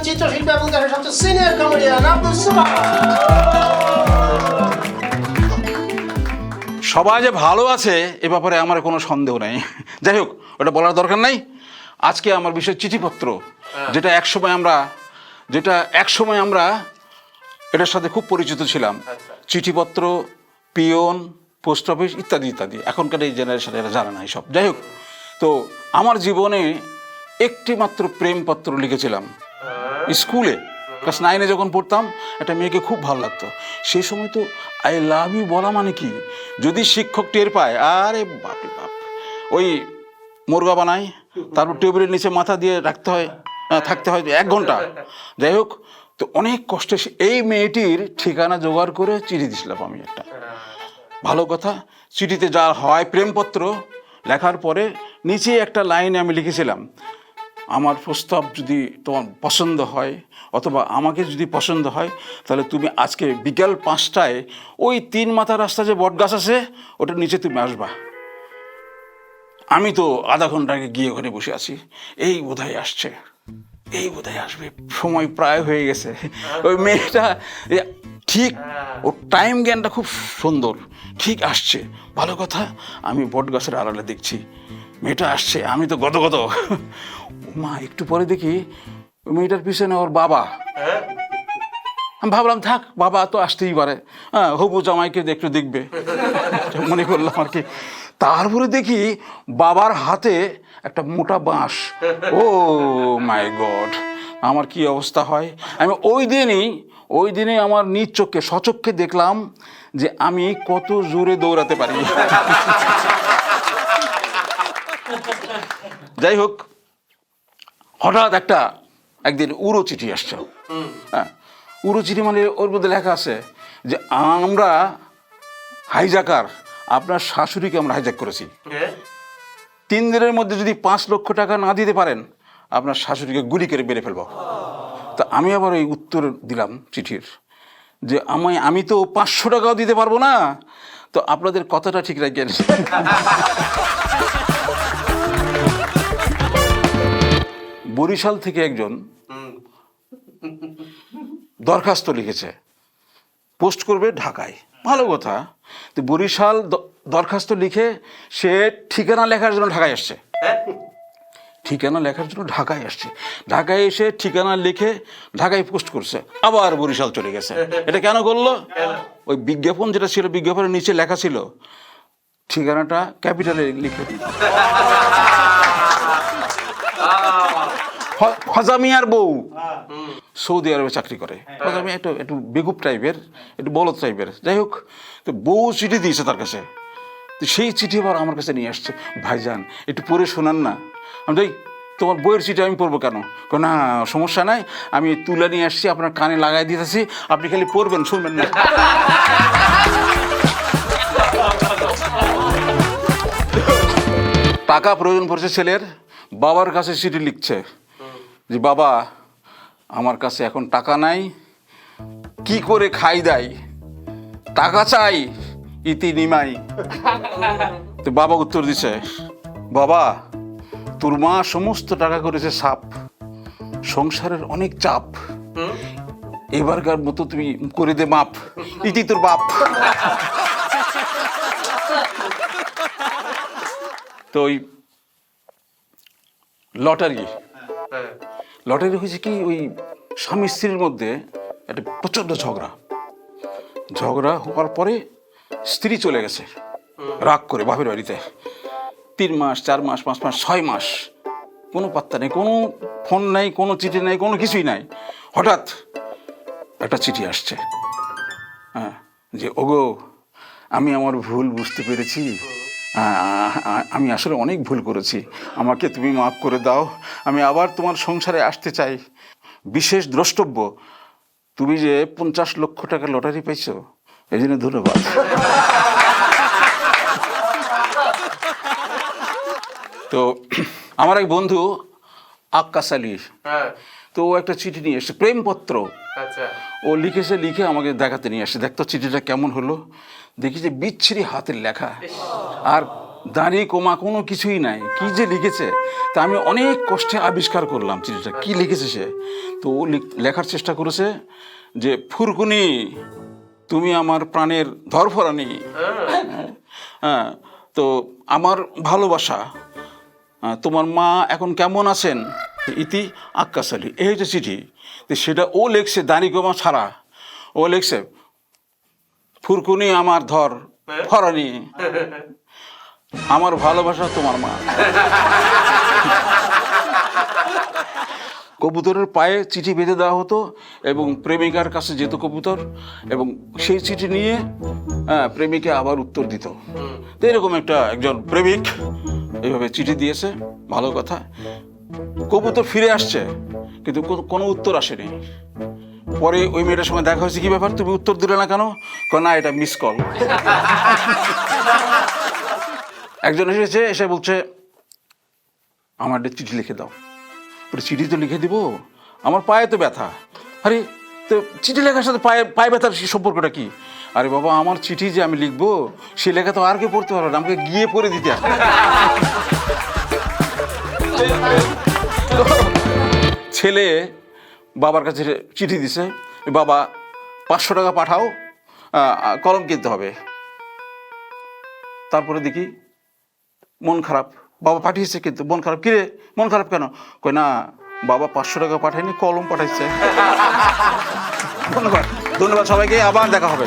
চিত্রশিল্পী এবং দেশের সবচেয়ে সিনিয়র কমেডিয়ান আব্দুল সামাদ। সবাই যে ভালো আছে এ ব্যাপারে আমার কোনো সন্দেহ নেই। যাই হোক, ওটা বলার দরকার নাই। আজকে আমার বিষয় চিঠিপত্র, যেটা একসময় আমরা এটার সাথে খুব পরিচিত ছিলাম। চিঠিপত্র, পিয়ন, পোস্ট অফিস ইত্যাদি ইত্যাদি। এখনকার এই জেনারেশন এরা জানে না এইসব। যাই হোক, তো আমার জীবনে একটি মাত্র প্রেমপত্র লিখেছিলাম স্কুলে। ক্লাস 9-এ যখন পড়তাম, একটা মেয়েকে খুব ভালো লাগতো। সেই সময় তো আই লাভ ইউ বলা মানে কি, যদি শিক্ষক টের পায়, আরে বাপরে বাপ, ওই মুরগা বানায়, তারপর টেবিলের নিচে মাথা দিয়ে থাকতে হয় 1 ঘন্টা। যাই হোক, তো অনেক কষ্টে এই মেয়েটির ঠিকানা জোগাড় করে চিঠি দিছিলাম আমি একটা। ভালো কথা, চিঠিতে যা হয়, প্রেমপত্র লেখার পরে নিচে একটা লাইনে আমি লিখেছিলাম, আমার প্রস্তাব যদি তোমার পছন্দ হয়, অথবা আমাকে যদি পছন্দ হয়, তাহলে তুমি আজকে বিকাল 5টায় ওই 3 মাথা রাস্তা যে বট গাছ আছে, ওটার নিচে তুমি আসবা। আমি তো আধা ঘন্টা আগে গিয়ে ওখানে বসে আছি, এই বোধহয় আসবে, সময় প্রায় হয়ে গেছে। ওই মেয়েটা ঠিক, ওর টাইম জ্ঞানটা খুব সুন্দর, ঠিক আসছে। ভালো কথা, আমি বট গাছের আড়ালে দেখছি মেয়েটা আসছে, আমি তো গত মা, একটু পরে দেখি মেয়েটার পিছনে ওর বাবা। আমি ভাবলাম থাক, বাবা তো আসতেই পারে, হবু জামাইকে একটু দেখবে, মনে করলাম আর কি। তারপরে দেখি বাবার হাতে একটা মোটা বাঁশ। ও মাই গড, আমার কি অবস্থা হয়! আমি ওই দিনই আমার নিজ চোখে সচক্ষে দেখলাম যে আমি কত জোরে দৌড়াতে পারি। যাই হোক, হঠাৎ একদিন উড়ো চিঠি আসছে। উড়ো চিঠি মানে ওর মধ্যে লেখা আছে যে আমরা হাইজাকার, আপনার শাশুড়িকে আমরা হাইজ্যাক করেছি। 3 দিনের মধ্যে যদি 5 লক্ষ টাকা না দিতে পারেন, আপনার শাশুড়িকে গুলি করে মেরে ফেলব। তা আমি আবার ওই উত্তর দিলাম চিঠির যে আমি তো 500 টাকাও দিতে পারবো না, তো আপনাদের কথাটা ঠিক রাখেন। বরিশাল থেকে একজন দরখাস্ত লিখেছে, পোস্ট করবে ঢাকায়। ভালো কথা, তো বরিশাল দরখাস্ত লিখে সে ঠিকানা লেখার জন্য ঢাকায় আসছে। ঢাকায় এসে ঠিকানা লিখে ঢাকায় পোস্ট করছে, আবার বরিশাল চলে গেছে। এটা কেন করলো? ওই বিজ্ঞাপন যেটা ছিল, বিজ্ঞাপনের নিচে লেখা ছিল ঠিকানাটা ক্যাপিটালে লিখে। হজামিয়ার বউ সৌদি আরবে চাকরি করে। হজামিয়া একটু বেগুপ টাইপের, একটু বলদ টাইপের। যাই হোক, তো বউ চিঠি দিয়েছে তার কাছে। তো সেই চিঠি আবার আমার কাছে নিয়ে আসছে। ভাইজান, একটু পড়ে শোনান না। আমি যাই, তোমার বইয়ের চিঠি আমি পড়বো কেন? না, সমস্যা নাই, আমি তুলে নিয়ে আসছি, আপনার কানে লাগাই দিতেছি, আপনি খালি পড়বেন, শুনবেন না। টাকা প্রয়োজন পড়ছে ছেলের, বাবার কাছে চিঠি লিখছে যে বাবা, আমার কাছে এখন টাকা নাই, কি করে খাই দাই, টাকা চাই, ইতি নিমাই। তো বাবা উত্তর দিছে, বাবা, তোর মা সমস্ত টাকা করেছে সাপ, সংসারের অনেক চাপ, এবারকার মতো তুমি করে দে মাপ, ইতি তোর বাপ। তো ওই লটারি হয়েছে কি, ওই স্বামী স্ত্রীর মধ্যে একটা প্রচণ্ড ঝগড়া হওয়ার পরে স্ত্রী চলে গেছে রাগ করে বাপের বাড়িতে। 3 মাস, 4 মাস, 5 মাস, 6 মাস কোনো পাত্তা নেই, কোনো ফোন নাই, কোনো চিঠি নাই, কোনো কিছুই নাই। হঠাৎ একটা চিঠি আসছে, যে ওগো, আমি আমার ভুল বুঝতে পেরেছি, আমি আসলে অনেক ভুল করেছি, আমাকে তুমি মাফ করে দাও, আমি আবার তোমার সংসারে আসতে চাই। বিশেষ দ্রষ্টব্য, তুমি যে 50 লক্ষ টাকা লটারি পাইছো, এই জন্য ধন্যবাদ। তো আমার এক বন্ধু আক্কাস আলী, হ্যাঁ, তো ও একটা চিঠি নিয়ে এসছে, প্রেমপত্র। আচ্ছা, ও লিখে আমাকে দেখাতে নিয়ে আসছে, দেখতো চিঠিটা কেমন হলো। দেখি যে বিচ্ছিরি হাতের লেখা, আর দাঁড়ি কমা কোনো কিছুই নাই, কি যে লিখেছে। তা আমি অনেক কষ্টে আবিষ্কার করলাম চিঠিটা কি লিখেছে সে। তো ও লেখার চেষ্টা করেছে যে, ফুরকুনি তুমি আমার প্রাণের ধরফরানি, হ্যাঁ, তো আমার ভালোবাসা, তোমার মা এখন কেমন আছেন, ইতি আক্কাস আলী। এই হচ্ছে চিঠি। তো সেটা ও লেখছে দাড়ি গোমা ছাড়া। ও লেখছে, ফুরকুনি আমার ধর ফরানি, আমার ভালোবাসা তোমার মা। কবুতরের পায়ে চিঠি বেঁধে দেওয়া হতো এবং প্রেমিকার কাছে যেত কবুতর, এবং সেই চিঠি নিয়ে প্রেমিকা আবার উত্তর দিত। তো এরকম একজন প্রেমিক এইভাবে চিঠি দিয়েছে, ভালো কথা। কবুতর ফিরে আসছে কিন্তু কোনো উত্তর আসেনি। পরে ওই মেয়েটার সঙ্গে দেখা হয়েছে, কি ব্যাপার তুমি উত্তর দিলে না কেন? না, এটা মিস কল। একজন এসে বলছে, আমার একটা চিঠি লিখে দাও। বলে, চিঠি তো লিখে দিব, আমার পায়ে তো ব্যথা। আরে, তো চিঠি লেখার সাথে পায়ে ব্যথার সম্পর্কটা কি? আরে বাবা, আমার চিঠি যে আমি লিখবো সে লেখা তো আর কেউ পড়তে পারবে না, আমাকে গিয়ে পড়ে দিতে হবে। ছেলে বাবার কাছে চিঠি দিছে, বাবা 500 টাকা পাঠাও, কলম কিনতে হবে। তারপরে দেখি মন খারাপ, বাবা পাঠিয়েছে কিন্তু মন খারাপ। কিরে মন খারাপ কেন? কই না, বাবা 500 টাকা পাঠায়নি, কলম পাঠাইছে। ধন্যবাদ সবাইকে, আবার দেখা হবে।